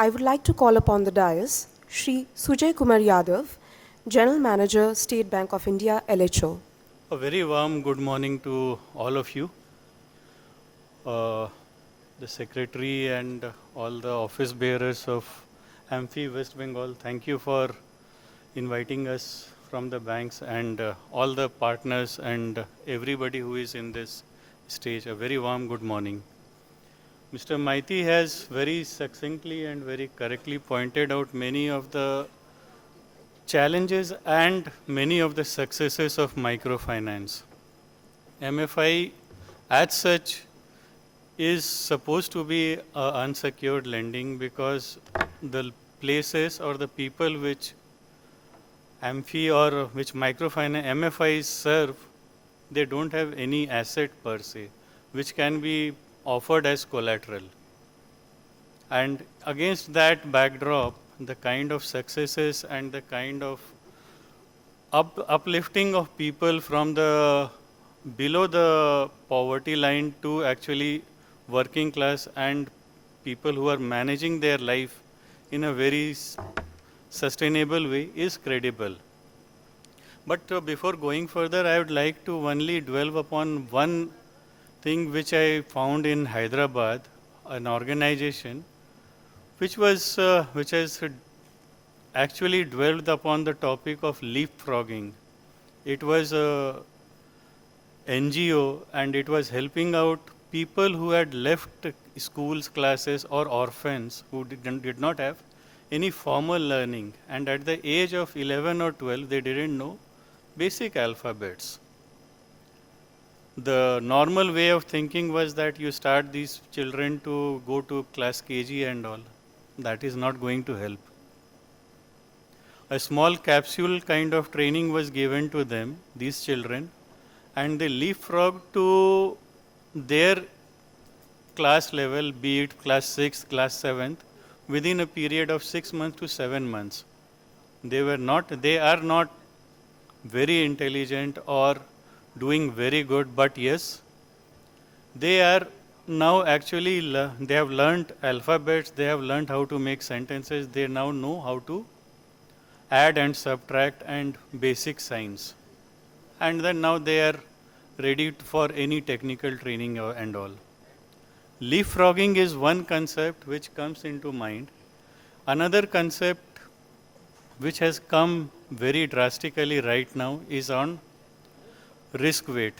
I would like to call upon the dais Shri Sujay Kumar Yadav, General Manager, State Bank of India, LHO. A very warm good morning to all of you, the Secretary and all the office bearers of AMFI West Bengal. Thank you for inviting us from the banks and all the partners and everybody who is in this stage. A very warm good morning. Mr. Maiti has very succinctly and very correctly pointed out many of the challenges and many of the successes of microfinance. MFI as such is supposed to be unsecured lending because the places or the people which AMFI or which microfinance MFIs serve, they don't have any asset per se, which can be offered as collateral. And against that backdrop, the kind of successes and the kind of uplifting of people from the below the poverty line to actually working class and people who are managing their life in a very sustainable way is credible. But before going further, I would like to only dwell upon one thing which I found in Hyderabad, an organization which has actually dwelled upon the topic of leapfrogging. It was a NGO and it was helping out people who had left schools, classes or orphans who did not have any formal learning, and at the age of 11 or 12 they didn't know basic alphabets. The normal way of thinking was that you start these children to go to class KG and all. That is not going to help. A small capsule kind of training was given to them, these children, and they leapfrogged to their class level, be it class 6th, class 7th, within a period of 6 months to 7 months. They are not very intelligent or doing very good, but yes, they are now actually, they have learned alphabets, they have learned how to make sentences, they now know how to add and subtract and basic signs. And then now they are ready for any technical training and all. Leapfrogging is one concept which comes into mind. Another concept which has come very drastically right now is on risk weight.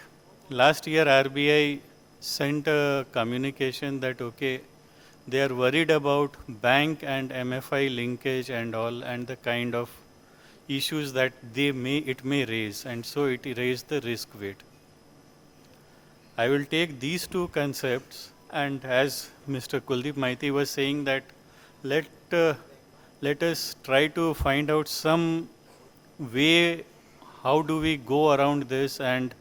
Last year RBI sent a communication that okay, they are worried about bank and MFI linkage and all and the kind of issues that it may raise, and so it raised the risk weight. I will take these two concepts, and as Mr. Kuldeep Maiti was saying that let us try to find out some way how do we go around this and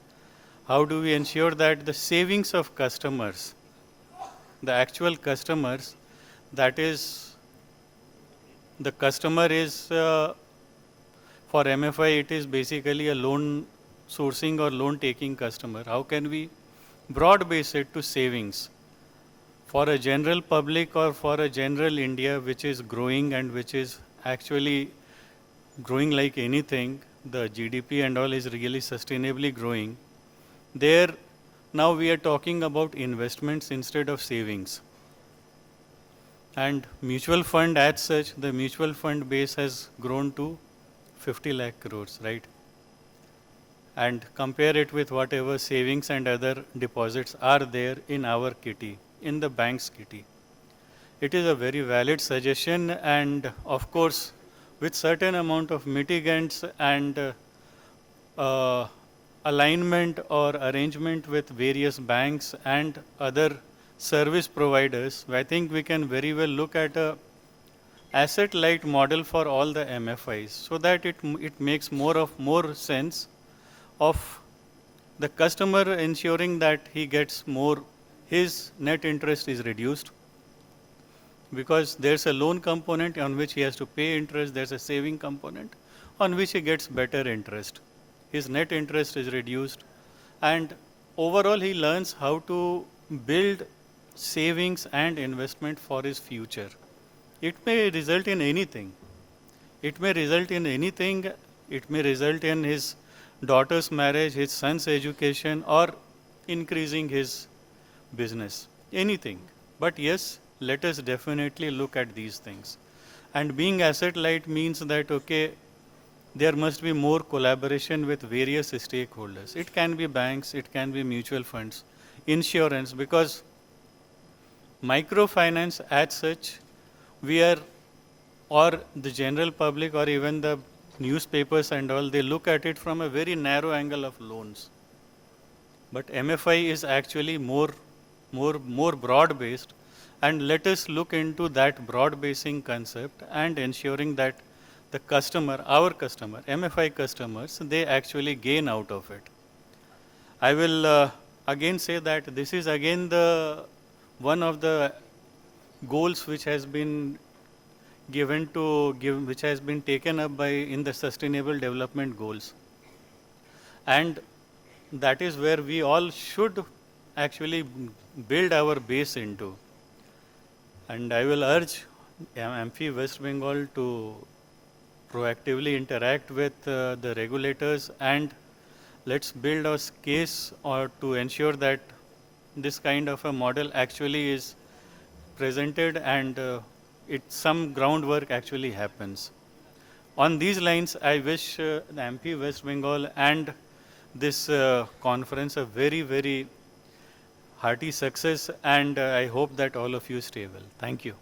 how do we ensure that the savings of customers, the actual customers, that is the customer is for MFI it is basically a loan sourcing or loan taking customer. How can we broad base it to savings for a general public or for a general India which is growing and which is actually growing like anything, the GDP and all is really sustainably growing. There now we are talking about investments instead of savings. And mutual fund as such, the mutual fund base has grown to 50 lakh crores, right? And compare it with whatever savings and other deposits are there in our kitty, in the bank's kitty. It is a very valid suggestion, and of course with certain amount of mitigants and alignment or arrangement with various banks and other service providers, I think we can very well look at a asset light model for all the MFIs, so that it makes more sense of the customer ensuring that he gets more, his net interest is reduced because there's a loan component on which he has to pay interest, there's a saving component on which he gets better interest. His net interest is reduced, and overall he learns how to build savings and investment for his future. It may result in anything. It may result in anything. It may result in his daughter's marriage, his son's education, or increasing his business. Anything. But yes, let us definitely look at these things. And being asset light means that, okay, there must be more collaboration with various stakeholders. It can be banks, it can be mutual funds, insurance, because microfinance as such, we are, or the general public or even the newspapers and all, they look at it from a very narrow angle of loans. But MFI is actually more broad based, and let us look into that broad basing concept and ensuring that the customer, our customer, MFI customers, they actually gain out of it. I will again say that this is again the one of the goals which has been which has been taken up by in the sustainable development goals, and that is where we all should actually build our base into. And I will urge MP West Bengal to proactively interact with the regulators, and let's build a case or to ensure that this kind of a model actually is presented and some groundwork actually happens. On these lines, I wish the MP West Bengal and this conference a very hearty success, and I hope that all of you stay well. Thank you.